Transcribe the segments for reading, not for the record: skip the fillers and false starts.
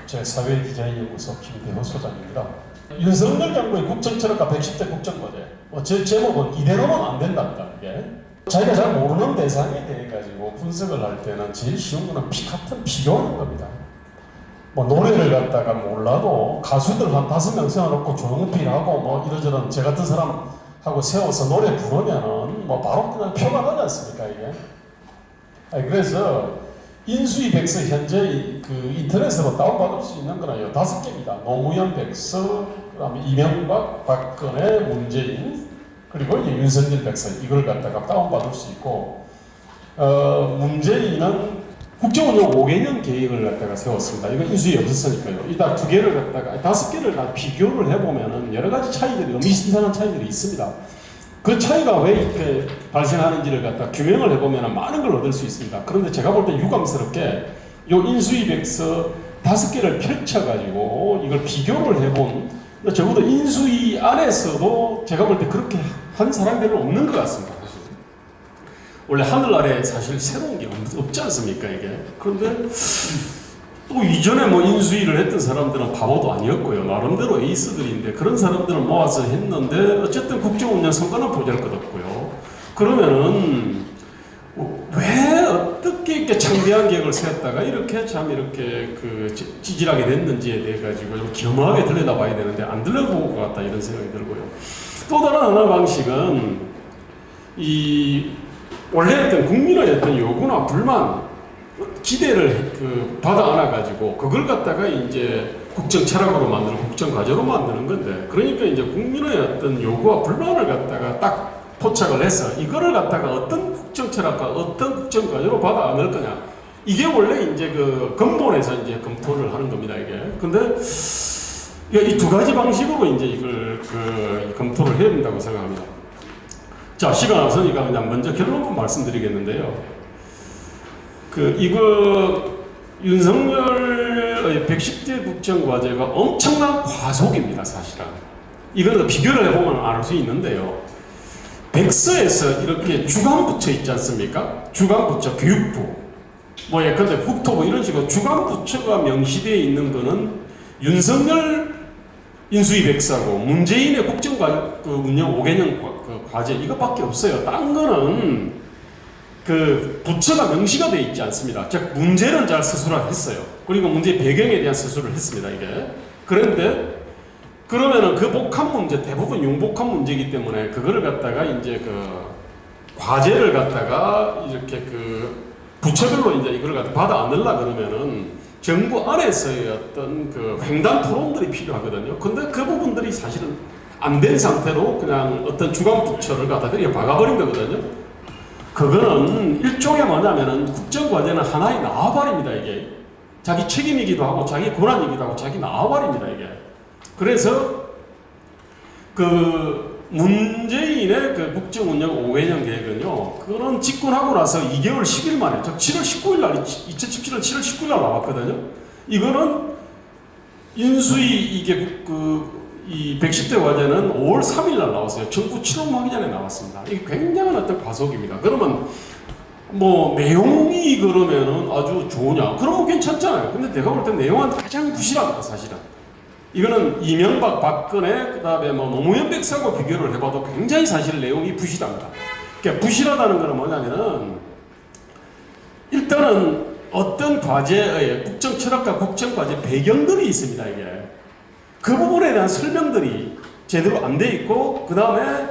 국제사회 디자인연구소 김대호 소장입니다. 윤석열 정부의 국정철학과 110대 국정과제, 제 제목은 이대로는 안 된답니다. 이게 자기가 잘 모르는 대상에 대해 가지고 분석을 할 때는 제일 쉬운 거는 피 같은 비교하는 겁니다. 뭐 노래를 갖다가 몰라도 가수들 한 5명 세워놓고 조용필하고 뭐 이러저런 제 같은 사람하고 세워서 노래 부르면은 뭐 바로 그냥 표가 나지 않습니까 이게? 그래서 인수위 백서 현재 그 인터넷으로 다운받을 수 있는 거는요 5개입니다. 노무현 백서, 그다음에 이명박, 박근혜, 문재인, 그리고 이제 윤석열 백서 이걸 갖다가 다운받을 수 있고, 문재인은 국정운영 5개년 계획을 갖다가 세웠습니다. 이건 인수위 없었으니까요. 이따 2개를 갖다가 5개를 다 비교를 해보면은 여러 가지 차이들이 의미심장한 차이들이 있습니다. 그 차이가 왜 이렇게 발생하는지를 갖다 규명을 해보면 많은 걸 얻을 수 있습니다. 그런데 제가 볼 때 유감스럽게 요 인수위 백서 5개를 펼쳐가지고 이걸 비교를 해본, 적어도 인수위 안에서도 제가 볼 때 그렇게 한 사람이 별로 없는 것 같습니다. 사실. 원래 하늘 아래 사실 새로운 게 없지 않습니까 이게? 그런데 또 이전에 뭐 인수위를 했던 사람들은 바보도 아니었고요. 나름대로 에이스들인데 그런 사람들은 모아서 했는데 어쨌든 국정운영 성과는 보잘것없고요. 그러면은 왜 어떻게 이렇게 창대한 계획을 세웠다가 이렇게 참 이렇게 그 찌질하게 됐는지에 대해 가지고 좀 겸허하게 들여다봐야 되는데 안 들여다본 것 같다 이런 생각이 들고요. 또 다른 하나 방식은 이 원래 어떤 국민의 어떤 요구나 불만 기대를 받아 안아가지고 그걸 갖다가 이제 국정 철학으로 만드는 국정 과제로 만드는 건데, 그러니까 이제 국민의 어떤 요구와 불만을 갖다가 딱 포착을 해서 이거를 갖다가 어떤 국정 철학과 어떤 국정 과제로 받아 안을 거냐, 이게 원래 이제 그 근본에서 이제 검토를 하는 겁니다 이게. 근데 이 2가지 방식으로 이제 이걸 검토를 해야 된다고 생각합니다. 자, 시간 없으니까 그냥 먼저 결론만 말씀드리겠는데요. 이거 윤석열의 110대 국정과제가 엄청난 과속입니다, 사실은. 이거는 비교를 해보면 알 수 있는데요. 백서에서 이렇게 주관부처 있지 않습니까? 주관부처, 교육부, 뭐 예컨대 국토부 이런 식으로 주관부처가 명시되어 있는 거는 윤석열 인수위 백서고 문재인의 국정운영 5개년 과제 이것밖에 없어요. 딴 거는 그 부처가 명시가 되어 있지 않습니다. 즉 문제는 잘 서술을 했어요. 그리고 문제의 배경에 대한 서술을 했습니다 이게. 그런데 그러면은 그 복합 문제 대부분 융복합 문제이기 때문에 그거를 갖다가 이제 그 과제를 갖다가 이렇게 그 부처별로 이제 이걸 갖다 받아 안으려 그러면은 정부 안에서의 어떤 그 횡단 토론들이 필요하거든요. 근데 그 부분들이 사실은 안 된 상태로 그냥 어떤 주관 부처를 갖다 그냥 박아버린 거거든요. 그거는 일종의 뭐냐면은 국정과제는 하나의 나와바리입니다 이게. 자기 책임이기도 하고 자기 권한이기도 하고 자기 나와바리입니다 이게. 그래서 그 문재인의 그 국정운영 5개년 계획은요, 그런 집권하고 나서 2개월 10일 만에, 즉 7월 19일 날, 2017년 7월 19일 날 나왔거든요. 이거는 인수위 이게 이 110대 과제는 5월 3일 날 나왔어요. 정부 출범하기 전에 나왔습니다. 이게 굉장한 어떤 과속입니다. 그러면 뭐 내용이 그러면은 아주 좋으냐? 그러면 괜찮잖아요. 근데 내가 볼 때 내용은 가장 부실합니다, 사실은. 이거는 이명박, 박근혜, 그 다음에 뭐 노무현 백서하고 비교를 해봐도 굉장히 사실 내용이 부실합니다. 그러니까 부실하다는 것은 뭐냐면은 일단은 어떤 과제의 국정 철학과 국정 과제 배경들이 있습니다, 이게. 그 부분에 대한 설명들이 제대로 안 돼 있고, 그 다음에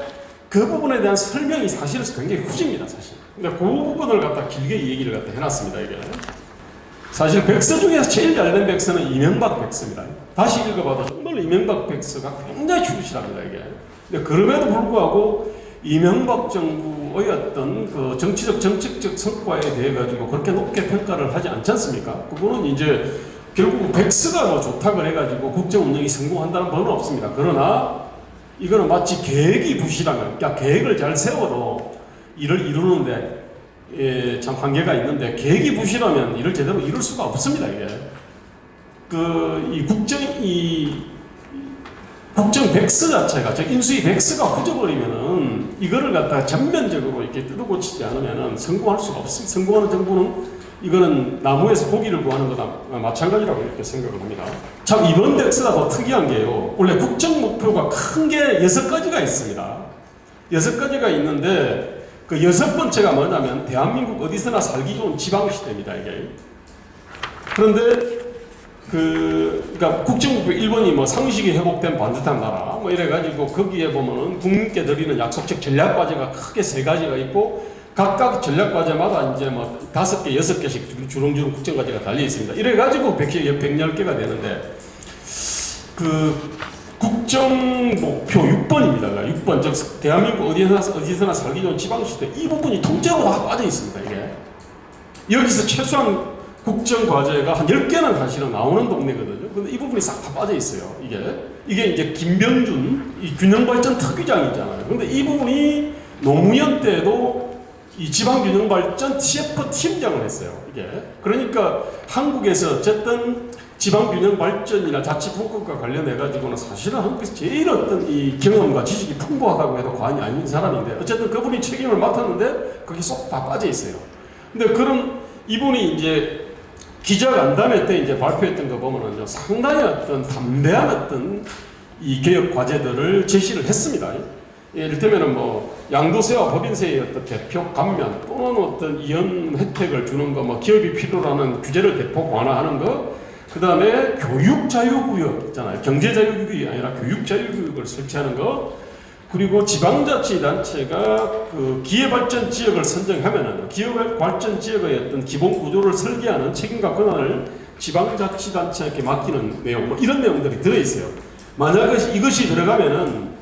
그 부분에 대한 설명이 사실은 굉장히 후집니다, 사실. 근데 그 부분을 갖다 길게 얘기를 갖다 해놨습니다, 이게. 사실 백서 중에서 제일 잘 된 백서는 이명박 백서입니다. 다시 읽어봐도 정말 이명박 백서가 굉장히 충실합니다, 이게. 근데 그럼에도 불구하고 이명박 정부의 어떤 그 정책적 성과에 대해 가지고 그렇게 높게 평가를 하지 않지 않습니까? 그거는 이제 결국 백서가 뭐 좋다고 해가지고 국정 운영이 성공한다는 법은 없습니다. 그러나 이거는 마치 계획이 부실하면, 그러니까 계획을 잘 세워도 일을 이루는데 참 한계가 있는데 계획이 부실하면 일을 제대로 이룰 수가 없습니다. 이게 국정 백서 자체가, 즉 인수위 백서가 후져버리면은 이거를 갖다가 전면적으로 이렇게 뜯어고치지 않으면은 성공할 수가 없습니다. 성공하는 정부는 이거는 나무에서 고기를 구하는 거나 마찬가지라고 이렇게 생각을 합니다. 참 이번 덱스가 더 특이한 게요. 원래 국정 목표가 큰 게 6가지가 있습니다. 6가지가 있는데 그 6번째가 뭐냐면 대한민국 어디서나 살기 좋은 지방시대입니다. 이게. 그런데 그러니까 국정목표 1번이 뭐 상식이 회복된 반듯한 나라 뭐 이래가지고 거기에 보면은 국민께 드리는 약속적 전략과제가 크게 3가지가 있고 각각 전략과제마다 이제 뭐 5개, 6개씩 주렁주렁 국정과제가 달려 있습니다. 이래가지고 110개가 되는데 그 국정목표 6번입니다. 6번 즉 대한민국 어디서나 살기 좋은 지방시대 이 부분이 통째로 다 빠져 있습니다. 이게 여기서 최소한 국정과제가 한 10개는 사실은 나오는 동네거든요. 근데 이 부분이 싹 다 빠져 있어요. 이게 이제 김병준 이 균형발전 특위장이잖아요. 근데 이 부분이 노무현 때도 이 지방균형발전 TF 팀장을 했어요. 이게 그러니까 한국에서 어쨌든 지방균형발전이나 자치분권과 관련해 가지고는 사실은 한국에서 제일 어떤 이 경험과 지식이 풍부하다고 해도 과언이 아닌 사람인데 어쨌든 그분이 책임을 맡았는데 거기 쏙 다 빠져 있어요. 근데 그런 이분이 이제 기자간담회 때 이제 발표했던 거 보면은요, 상당히 어떤 담대한 어떤 이 개혁 과제들을 제시를 했습니다. 예를들면은 뭐 양도세와 법인세의 어떤 대표 감면 또는 어떤 이연 혜택을 주는 거, 뭐 기업이 필요로 하는 규제를 대폭 완화하는 거, 그 다음에 교육 자유구역 있잖아요. 경제 자유구역이 아니라 교육 자유구역을 설치하는 거, 그리고 지방자치단체가 그 기회발전 지역을 선정하면은 기회발전 지역의 어떤 기본 구조를 설계하는 책임과 권한을 지방자치단체에게 맡기는 내용, 뭐 이런 내용들이 들어있어요. 만약 이것이 들어가면은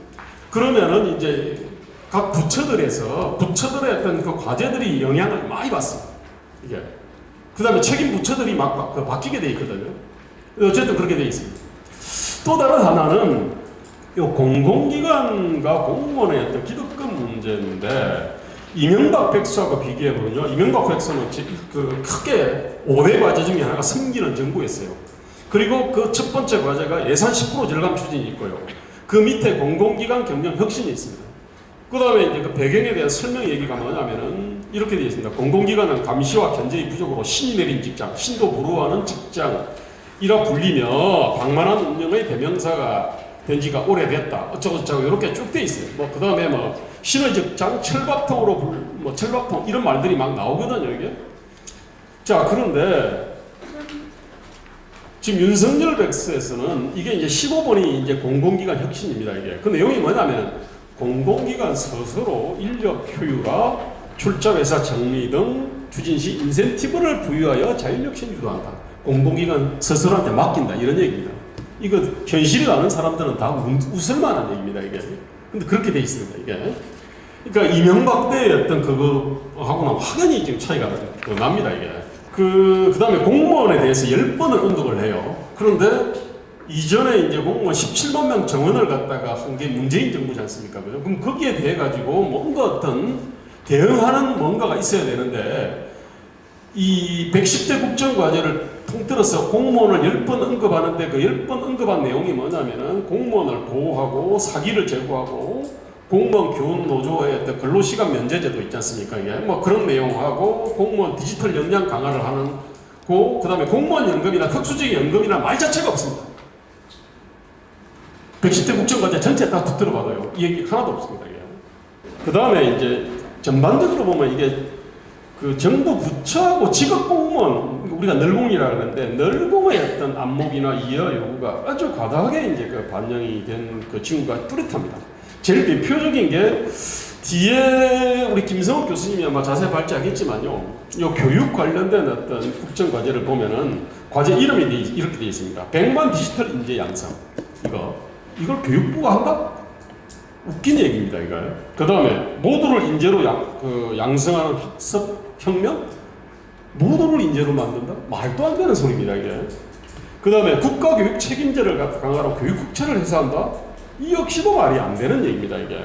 그러면은 이제 각 부처들에서 부처들의 어떤 그 과제들이 영향을 많이 받습니다. 이게 그 다음에 책임 부처들이 막 바뀌게 돼 있거든요. 어쨌든 그렇게 돼 있습니다. 또 다른 하나는 이 공공기관과 공무원의 어떤 기득권 문제인데 이명박 백수하고 비교해보면요. 이명박 백수는 크게 5대 과제 중에 하나가 섬기는 정부였어요. 그리고 그 첫 번째 과제가 예산 10% 절감 추진이 있고요. 그 밑에 공공기관 경영 혁신이 있습니다. 그 다음에 이제 그 배경에 대한 설명 얘기가 뭐냐면은 이렇게 되어 있습니다. 공공기관은 감시와 견제의 부족으로 신이 내린 직장, 신도 부러워하는 직장이라 불리며 방만한 운영의 대명사가 된 지가 오래됐다. 어쩌고저쩌고 이렇게 쭉 돼 있어요. 뭐 그 다음에 뭐 신의 직장, 철밥통으로 뭐 철밥통 이런 말들이 막 나오거든요. 이게. 자 그런데 지금 윤석열 백스에서는 이게 이제 15번이 이제 공공기관 혁신입니다. 이게. 그 내용이 뭐냐면 공공기관 스스로 인력 효율화, 출자회사 정리 등 추진 시 인센티브를 부여하여 자율혁신 유도한다. 공공기관 스스로한테 맡긴다. 이런 얘기입니다. 이거 현실을 아는 사람들은 다 웃을 만한 얘기입니다. 이게. 근데 그렇게 돼 있습니다. 이게. 그러니까 이명박 때의 어떤 그거하고는 확연히 지금 차이가 납니다. 이게. 그 다음에 공무원에 대해서 10번을 언급을 해요. 그런데 이전에 이제 공무원 17만 명 정원을 갖다가 한 게 문재인 정부지 않습니까? 그럼 거기에 대해 가지고 뭔가 어떤 대응하는 뭔가가 있어야 되는데 이 110대 국정과제를 통틀어서 공무원을 10번 언급하는데 그 10번 언급한 내용이 뭐냐면은 공무원을 보호하고 사기를 제거하고 공무원 교원 노조의 어떤 근로시간 면제제도 있지 않습니까? 이게 뭐 그런 내용하고 공무원 디지털 역량 강화를 하는 그 다음에 공무원 연금이나 특수직 연금이나 말 자체가 없습니다. 110대 국정과제 전체 다 들어봐도요. 이 얘기 하나도 없습니다. 그 다음에 이제 전반적으로 보면 이게 그 정부 부처하고 직업 공무원, 우리가 널공이라 그러는데 널공의 어떤 안목이나 이해 요구가 아주 과다하게 이제 그 반영이 된 그 징후가 뚜렷합니다. 제일 대표적인 게 뒤에 우리 김성욱 교수님이 아마 자세히 발제하겠지만요. 요 교육 관련된 어떤 국정 과제를 보면은 과제 이름이 이렇게 되어 있습니다. 100만 디지털 인재 양성. 이걸 교육부가 한다? 웃긴 얘기입니다, 이거. 그 다음에 모두를 인재로 양성하는 학습 혁명? 모두를 인재로 만든다? 말도 안 되는 소리입니다, 이게. 그 다음에 국가교육 책임제를 강화하고 교육국채를 해소한다? 이 역시도 말이 안 되는 얘기입니다, 이게.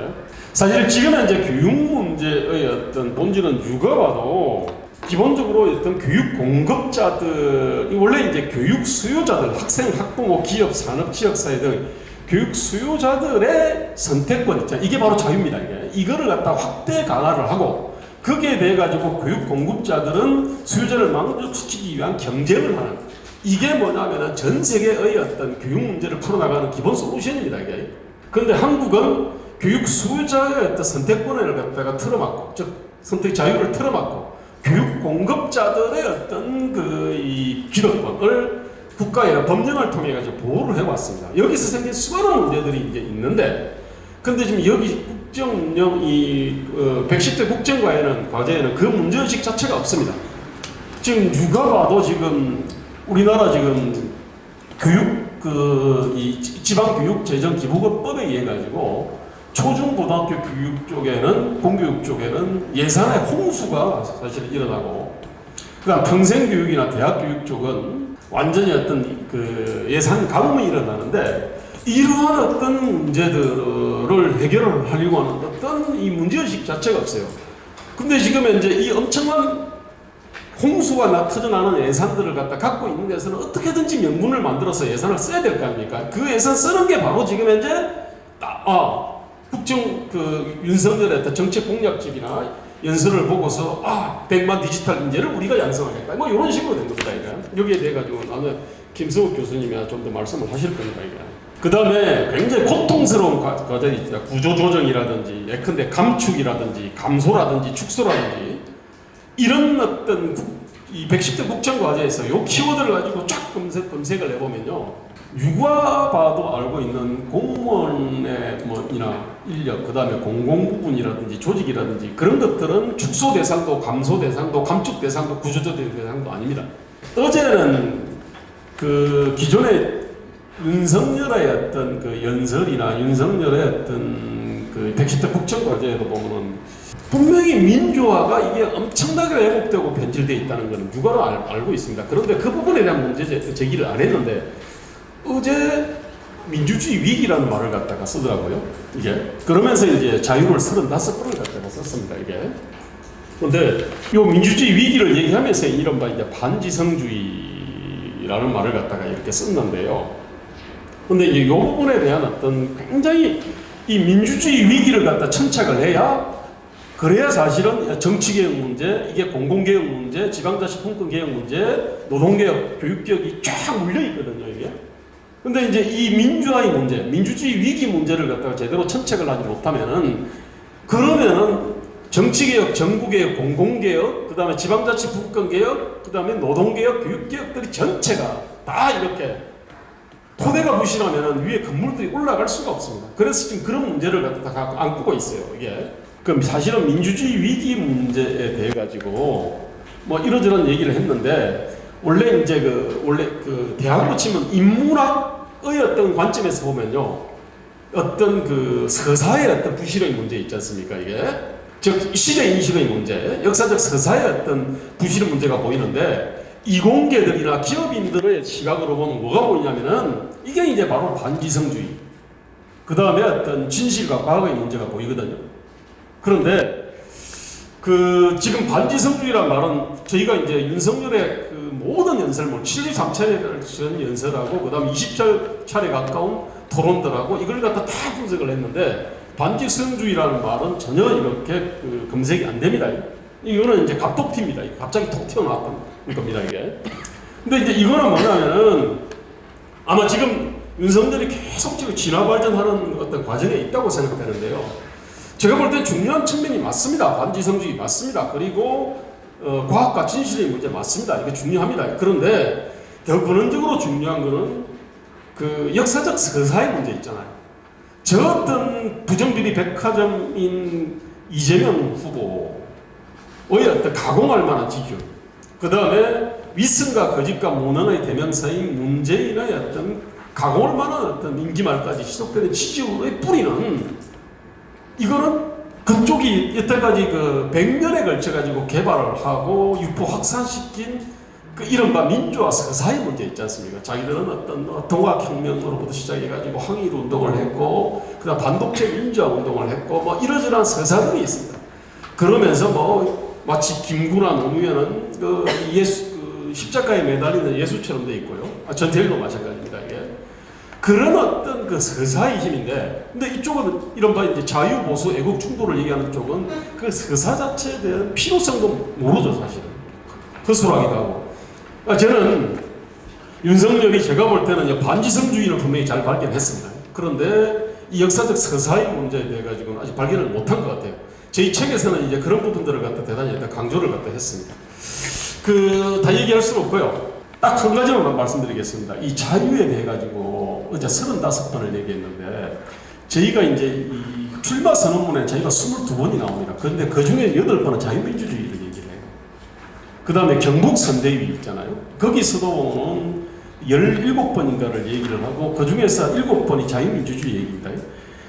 사실 지금 현재 교육 문제의 어떤 본질은 누가 봐도 기본적으로 어떤 교육 공급자들, 원래 이제 교육 수요자들, 학생, 학부모, 기업, 산업, 지역사회 등 교육 수요자들의 선택권 있잖아요. 이게 바로 자유입니다. 이거를 갖다 확대 강화를 하고 거기에 대해 가지고 교육 공급자들은 수요자를 만족시키기 위한 경쟁을 하는, 이게 뭐냐면은 전 세계의 어떤 교육 문제를 풀어나가는 기본 솔루션입니다, 이게. 그런데 한국은 교육 수요자의 어떤 선택권을 갖다가 틀어막고, 즉 선택 자유를 틀어막고, 교육 공급자들의 어떤 이 기득권을 국가의 법령을 통해 가지고 보호를 해왔습니다. 여기서 생긴 수많은 문제들이 이제 있는데, 근데 지금 여기 국정운영 110대 국정과제에는 그 문제의식 자체가 없습니다. 지금 누가 봐도 지금 우리나라 지금 이 지방교육재정기부금법에 의해 가지고 초중고등학교 교육 쪽에는, 공교육 쪽에는 예산의 홍수가 사실 일어나고, 그다음 평생교육이나 대학교육 쪽은 완전히 어떤 예산 가뭄이 일어나는데, 이러한 어떤 문제들을 해결을 하려고 하는 어떤 이 문제의식 자체가 없어요. 근데 지금 이제 이 엄청난 홍수가 터져나는 예산들을 갖고 있는 데서는 어떻게든지 명분을 만들어서 예산을 써야 될 거 아닙니까? 그 예산 쓰는 게 바로 지금 현재 윤석열의 어떤 정책 공약집이나 연설을 보고서 100만 디지털 인재를 우리가 양성하겠다, 뭐 이런 식으로 된 겁니다. 이게. 여기에 대해 가지고 나는 김성욱 교수님이 좀 더 말씀을 하실 겁니다. 이게. 그 다음에 굉장히 고통스러운 과제들이 있습니다. 구조조정이라든지, 예컨대 감축이라든지, 감소라든지, 축소라든지, 이런 어떤 이 110대 국정과제에서 요 키워드를 가지고 쫙 검색을 해보면요, 누가 봐도 알고 있는 공무원의 이나 인력, 그 다음에 공공부문이라든지 조직이라든지 그런 것들은 축소 대상도, 감소 대상도, 감축 대상도, 구조조정 대상도 아닙니다. 어제는 기존의 윤석열의 어떤 연설이나 윤석열의 어떤 110대 국정과제에도 보면은 분명히 민주화가 이게 엄청나게 왜곡되고 변질되어 있다는 것은 누구나 알고 있습니다. 그런데 그 부분에 대한 문제 제기를 안 했는데, 어제 민주주의 위기라는 말을 갖다가 쓰더라고요. 이게. 그러면서 이제 자유를 35번을 갖다가 썼습니다, 이게. 그런데 이 민주주의 위기를 얘기하면서 이른바 이제 반지성주의라는 말을 갖다가 이렇게 썼는데요. 근데 이제 이 부분에 대한 어떤 굉장히 이 민주주의 위기를 갖다 천착을 해야, 그래야 사실은 정치개혁 문제, 이게 공공개혁 문제, 지방자치분권개혁 문제, 노동개혁, 교육개혁이 쫙 물려있거든요, 이게. 근데 이제 이 민주화의 문제, 민주주의 위기 문제를 갖다가 제대로 천착을 하지 못하면은, 그러면은 정치개혁, 정부개혁, 공공개혁, 그 다음에 지방자치분권개혁, 그 다음에 노동개혁, 교육개혁들이 전체가 다 이렇게 토대가 부실하면은 위에 건물들이 올라갈 수가 없습니다. 그래서 지금 그런 문제를 갖다 안고 있어요, 이게. 그럼 사실은 민주주의 위기 문제에 대해 가지고 뭐 이러저런 얘기를 했는데, 원래 이제 대학으로 치면 인문학의 어떤 관점에서 보면요, 어떤 서사의 어떤 부실의 문제 있지 않습니까, 이게? 즉 시대 인식의 문제, 역사적 서사의 어떤 부실의 문제가 보이는데, 이공계들이나 기업인들의 시각으로 보면 뭐가 보이냐면은, 이게 이제 바로 반지성주의, 그 다음에 어떤 진실과 과학의 문제가 보이거든요. 그런데 지금 반지성주의란 말은 저희가 이제 윤석열의 모든 연설문 73차례 연설하고, 그 다음 20차례 가까운 토론들하고 이걸 갖다 다 분석을 했는데, 반지성주의라는 말은 전혀 이렇게 검색이 안 됩니다. 이거는 이제 갑툭튀입니다. 갑자기 톡 튀어나왔던 겁니다, 이게. 근데 이제 이거는 뭐냐면은, 아마 지금 윤석열이 계속 지금 진화 발전하는 어떤 과정에 있다고 생각되는데요. 제가 볼 때 중요한 측면이 맞습니다. 반지성주의 맞습니다. 그리고 과학과 진실의 문제 맞습니다. 이게 중요합니다. 그런데 더 근원적으로 중요한 거는 역사적 서사의 문제 있잖아요. 저 어떤 부정비리 백화점인 이재명 후보의 어떤 가공할 만한 지준, 그 다음에 위선과 거짓과 모난의 대명사인 문재인의 어떤 가공할 만한 어떤 임기말까지 지속되는 지지율의 뿌리는, 이거는 그쪽이 여태까지 100년에 걸쳐가지고 개발을 하고 유포 확산시킨 이른바 민주화 서사의 문제 있지 않습니까? 자기들은 어떤 동학혁명으로부터 시작해가지고 항일 운동을 했고, 그 다음 반독재 민주화 운동을 했고, 뭐 이러저러한 서사들이 있습니다. 그러면서 마치 김구나 노무현은 십자가에 매달리는 예수처럼 돼 있고요. 전태일도 마찬가지입니다, 이게. 그런 어떤 그 서사의 힘인데, 근데 이쪽은 이른바 이제 자유, 보수, 애국 충돌을 얘기하는 쪽은 그 서사 자체에 대한 필요성도 모르죠, 사실은. 허술하기도 하고. 저는 윤석열이 제가 볼 때는 반지성주의를 분명히 잘 발견했습니다. 그런데 이 역사적 서사의 문제에 대해 가지고는 아직 발견을 못한 것 같아요. 저희 책에서는 이제 그런 부분들을 갖다 대단히 강조를 갖다 했습니다. 다 얘기할 수는 없고요. 딱 한 가지만 말씀드리겠습니다. 이 자유에 대해 가지고 어제 35번을 얘기했는데, 저희가 이제 이 출마 선언문에 저희가 22번이 나옵니다. 그런데 그 중에 8번은 자유민주주의를 얘기를 해요. 그 다음에 경북선대위 있잖아요. 거기서도 17번인가를 얘기를 하고, 그 중에서 7번이 자유민주주의 얘기입니다.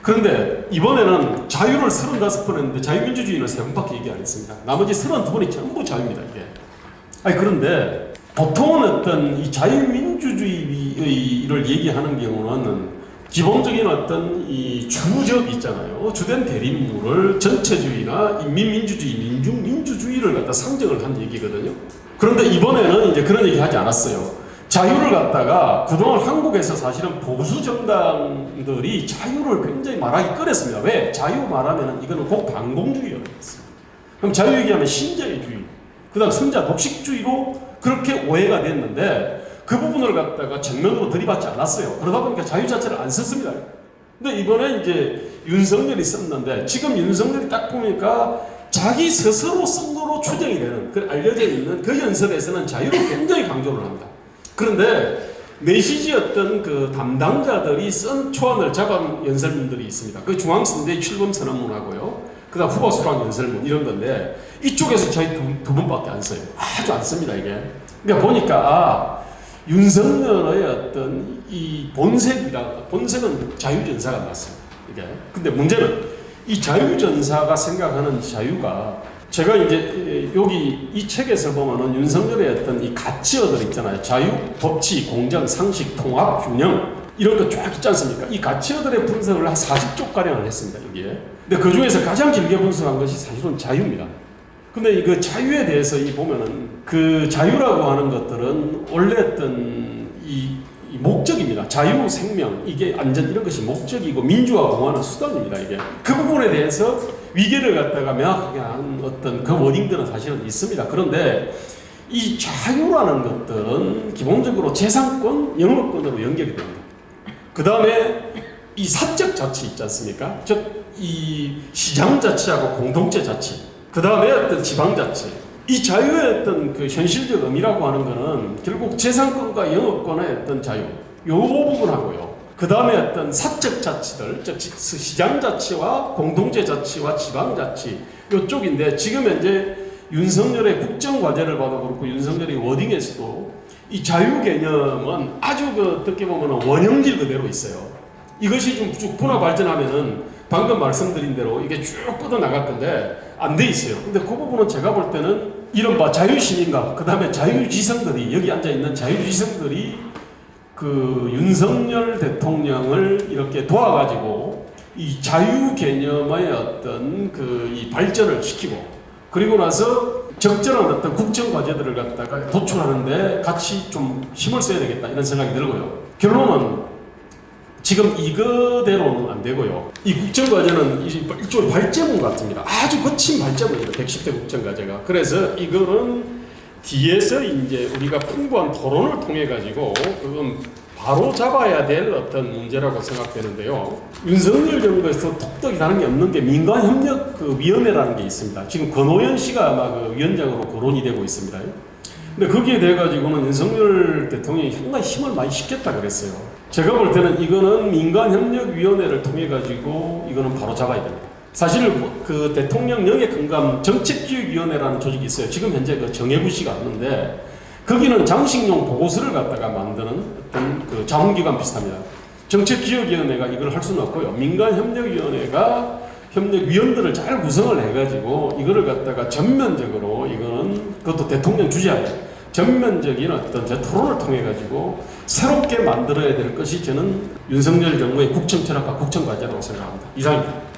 그런데 이번에는 자유를 35번 했는데 자유민주주의는 3번밖에 얘기 안 했습니다. 나머지 32번이 전부 자유입니다, 이게. 그런데 보통은 어떤 이 자유민주주의를 얘기하는 경우는 기본적인 어떤 이 주적 있잖아요. 주된 대립물을 전체주의나 인민민주주의, 민중민주주의를 갖다 상정을 한 얘기거든요. 그런데 이번에는 이제 그런 얘기 하지 않았어요. 자유를 갖다가 그동안 한국에서 사실은 보수 정당들이 자유를 굉장히 말하기 꺼렸습니다. 왜? 자유 말하면 이거는 꼭 반공주의라고 했어요. 그럼 자유 얘기하면 신자유주의, 그 다음 선자 독식주의로 그렇게 오해가 됐는데, 그 부분을 갖다가 전면으로 들이받지 않았어요. 그러다 보니까 자유 자체를 안 썼습니다. 근데 이번에 이제 윤석열이 썼는데, 지금 윤석열이 딱 보니까 자기 스스로 쓴 거로 추정이 되는, 알려져 있는 그 연설에서는 자유를 굉장히 강조를 합니다. 그런데 메시지였던 그 담당자들이 쓴 초안을 잡은 연설문들이 있습니다. 그 중앙선대위 출범 선언문하고요, 그 다음 후보 수락 연설문 이런 건데, 이쪽에서 저희 두 번밖에 안 써요. 아주 안 씁니다, 이게. 그러니까 보니까 윤석열의 어떤 이 본색은 자유전사가 맞습니다, 이게. 근데 문제는 이 자유전사가 생각하는 자유가, 제가 이제 여기 이 책에서 보면은 윤석열의 어떤 이 가치어들 있잖아요. 자유, 법치, 공정, 상식, 통합, 균형, 이런 거 쫙 있지 않습니까? 이 가치어들의 분석을 한 40쪽가량을 했습니다, 여기에. 근데 그 중에서 가장 길게 분석한 것이 사실은 자유입니다. 근데 이 자유에 대해서 보면은 그 자유라고 하는 것들은 원래 어떤 이 목적입니다. 자유, 생명, 이게 안전, 이런 것이 목적이고 민주화 공헌은 수단입니다, 이게. 그 부분에 대해서 위계를 갖다가 명확하게 한 어떤 그 워딩들은 사실은 있습니다. 그런데 이 자유라는 것들은 기본적으로 재산권, 영업권으로 연결이 됩니다. 그 다음에 이 사적 자치 있지 않습니까? 즉, 이 시장 자치하고 공동체 자치, 그 다음에 어떤 지방 자치, 이 자유의 어떤 그 현실적 의미라고 하는 것은 결국 재산권과 영업권의 어떤 자유, 요 부분하고요. 그 다음에 어떤 사적 자치들, 즉 시장 자치와 공동체 자치와 지방 자치, 요쪽인데, 지금 현재 윤석열의 국정 과제를 봐도 그렇고 윤석열의 워딩에서도 이 자유 개념은 아주 어떻게 보면 원형질 그대로 있어요. 이것이 좀 쭉 분화 발전하면은 방금 말씀드린 대로 이게 쭉 뻗어 나갈 건데 안 돼 있어요. 근데 그 부분은 제가 볼 때는 이른바 자유시민과 그 다음에 자유지성들이, 여기 앉아 있는 자유지성들이 그 윤석열 대통령을 이렇게 도와가지고 이 자유 개념의 어떤 이 발전을 시키고, 그리고 나서 적절한 어떤 국정 과제들을 갖다가 도출하는데 같이 좀 힘을 써야 되겠다, 이런 생각이 들고요. 결론은 지금 이거대로는 안 되고요. 이 국정과제는 일종의 발제문 같습니다. 아주 거친 발제문입니다, 110대 국정과제가. 그래서 이거는 뒤에서 이제 우리가 풍부한 토론을 통해 가지고 그건 바로 잡아야 될 어떤 문제라고 생각되는데요. 윤석열 정부에서 톡톡이 다른 게 없는 게 민간협력위원회라는 게 있습니다. 지금 권오현 씨가 아마 그 위원장으로 거론이 되고 있습니다. 근데 거기에 대해 가지고는 윤석열 대통령이 상당히 힘을 많이 실겠다 그랬어요. 제가 볼 때는 이거는 민간협력위원회를 통해 가지고 이거는 바로 잡아야 됩니다. 사실 그 대통령 영역근감 정책기획위원회라는 조직이 있어요. 지금 현재 그 정혜부 씨가 없는데, 거기는 장식용 보고서를 갖다가 만드는 어떤 그 자문기관 비슷합니다. 정책기획위원회가 이걸 할 수는 없고요. 민간협력위원회가 협력위원들을 잘 구성을 해가지고 이거를 갖다가 전면적으로, 이거는 그것도 대통령 주재하에 전면적인 어떤 토론을 통해 가지고 새롭게 만들어야 될 것이 저는 윤석열 정부의 국정 철학과 국정 과제라고 생각합니다. 이상입니다.